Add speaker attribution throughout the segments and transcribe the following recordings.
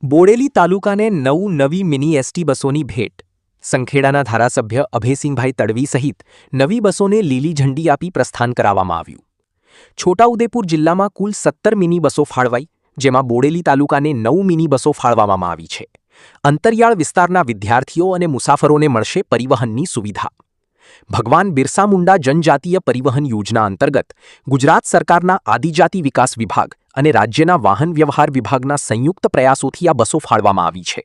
Speaker 1: બોડેલી તાલુકાને નવી mini ST બસોની ભેટ। સંખેડાના ધારાસભ્ય અભયસિંહભાઈ તડવી સહિત નવી બસોને લીલી ઝંડી આપી પ્રસ્થાન કરાવવામાં આવ્યું। છોટાઉદેપુર જિલ્લામાં કુલ 17 મિની બસો ફાળવાઈ, જેમાં બોડેલી તાલુકાને 9 મિની બસો ફાળવવામાં આવી છે। અંતરિયાળ વિસ્તારના વિદ્યાર્થીઓ અને મુસાફરોને મળશે પરિવહનની સુવિધા। ભગવાન બિરસા મુંડા જનજાતીય પરિવહન યોજના અંતર્ગત ગુજરાત સરકારના આદિજાતિ વિકાસ વિભાગ અને રાજ્યના વાહન વ્યવહાર વિભાગના સંયુક્ત પ્રયાસોથી આ બસો ફાળવવામાં આવી છે।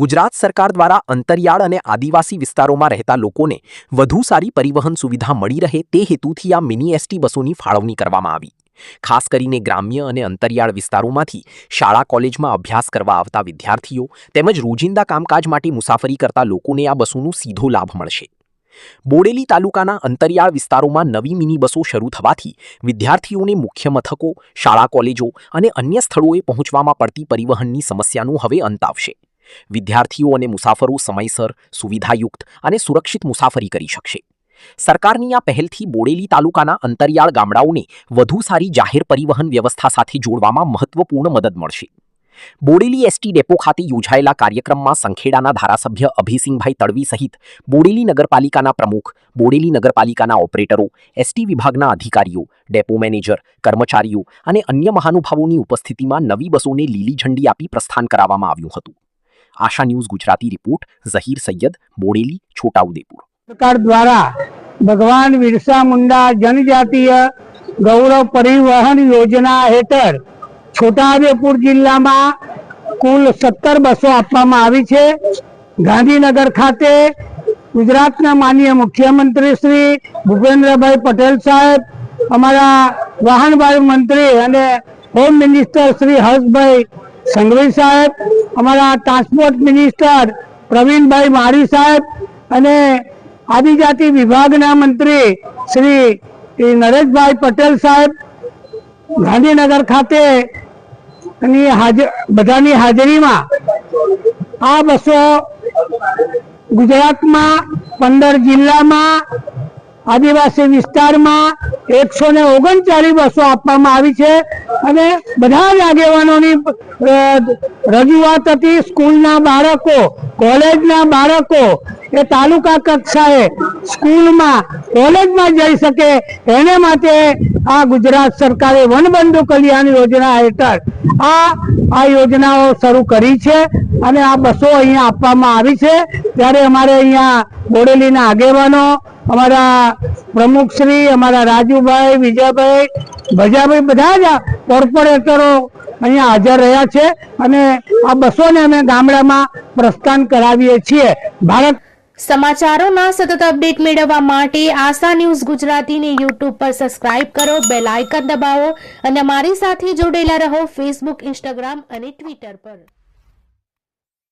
Speaker 1: ગુજરાત સરકાર દ્વારા અંતરિયાળ અને આદિવાસી વિસ્તારોમાં રહેતા લોકોને વધુ સારી પરિવહન સુવિધા મળી રહે તે હેતુથી આ મિની એસટી બસોની ફાળવણી કરવામાં આવી। ખાસ કરીને ગ્રામ્ય અને અંતરિયાળ વિસ્તારોમાંથી શાળા કોલેજમાં અભ્યાસ કરવા આવતા વિદ્યાર્થીઓ તેમજ રોજિંદા કામકાજ માટે મુસાફરી કરતા લોકોને આ બસોનો સીધો લાભ મળશે। બોડેલી તાલુકાના અંતરિયાળ વિસ્તારોમાં નવી મિની બસો શરૂ થવાથી વિદ્યાર્થીઓને મુખ્ય મથકો, શાળા કોલેજો અને અન્ય સ્થળોએ પહોંચવામાં પડતી પરિવહનની સમસ્યાનો હવે અંત આવશે। વિદ્યાર્થીઓ અને મુસાફરો સમયસર, સુવિધાયુક્ત અને સુરક્ષિત મુસાફરી કરી શકશે। સરકારની આ પહેલથી બોડેલી તાલુકાના અંતરિયાળ ગામડાઓને વધુ સારી જાહેર પરિવહન વ્યવસ્થા સાથે જોડવામાં મહત્વપૂર્ણ મદદ મળશે। બોડેલી એસટી ડેપો ખાતે યોજાયેલા કાર્યક્રમમાં સંખેડાના ધારાસભ્ય અભયસિંહભાઈ તડવી સહિત બોડેલી નગરપાલિકાના પ્રમુખ, બોડેલી નગરપાલિકાના ઓપરેટરો, એસટી વિભાગના અધિકારીઓ, ડેપો મેનેજર, કર્મચારીઓ અને અન્ય મહાનુભાવોની ઉપસ્થિતિમાં નવી બસોને લીલી ઝંડી આપી પ્રસ્થાન કરાવવામાં આવ્યું હતું। આશા ન્યૂઝ ગુજરાતી રિપોર્ટ, ઝહીર સૈયદ, બોડેલી, છોટાઉદેપુર।
Speaker 2: સરકાર દ્વારા ભગવાન બિરસા મુંડા જનજાતીય ગૌરવ પરિવહન યોજના હેઠળ છોટાઉદેપુર જિલ્લામાં કુલ 17 બસો આપવામાં આવી છે। ગાંધીનગર ખાતે ગુજરાતના માનનીય મુખ્યમંત્રી શ્રી ભૂપેન્દ્રભાઈ પટેલ સાહેબ, અમારા વાહન વ્યવહાર મંત્રી અને હોમ મિનિસ્ટર શ્રી હર્ષભાઈ સંઘવી સાહેબ, અમારા ટ્રાન્સપોર્ટ મિનિસ્ટર પ્રવીણભાઈ માળી સાહેબ અને આદિજાતિ વિભાગના મંત્રી શ્રી નરેશભાઈ પટેલ સાહેબ ગાંધીનગર ખાતે બધાની હાજરીમાં આ બસો ગુજરાતમાં 15 જિલ્લામાં આદિવાસી વિસ્તારમાં 139 બસો આપવામાં આવી છે અને બધા જ આગેવાનોની રજૂઆત હતી। સ્કૂલના બાળકો, કોલેજના બાળકો એ તાલુકા કક્ષાએ સ્કૂલમાં, કોલેજમાં જઈ શકે એને માટે આ ગુજરાત સરકારે વનબંધુ કલ્યાણ યોજના હેઠળ આ યોજનાઓ શરૂ કરી છે અને આ બસો અહીંયા આપવામાં આવી છે। ત્યારે અમારે અહીંયા બોડેલીના આગેવાનો, અમારા પ્રમુખશ્રી, અમારા રાજુભાઈ, વિજયભાઈ, ભજાભાઈ, બધા જ કોર્પોરેટરો અહીંયા હાજર રહ્યા છે અને આ બસોને અમે ગામડામાં પ્રસ્થાન કરાવીએ છીએ। ભારત
Speaker 3: સમાચારોના સતત અપડેટ મેળવવા માટે આશા ન્યૂઝ ગુજરાતીને YouTube પર સબસ્ક્રાઇબ કરો, બેલ આઇકન દબાવો અને અમારી સાથે જોડેલા રહો ફેસબુક, ઇન્સ્ટાગ્રામ અને ટ્વિટર પર।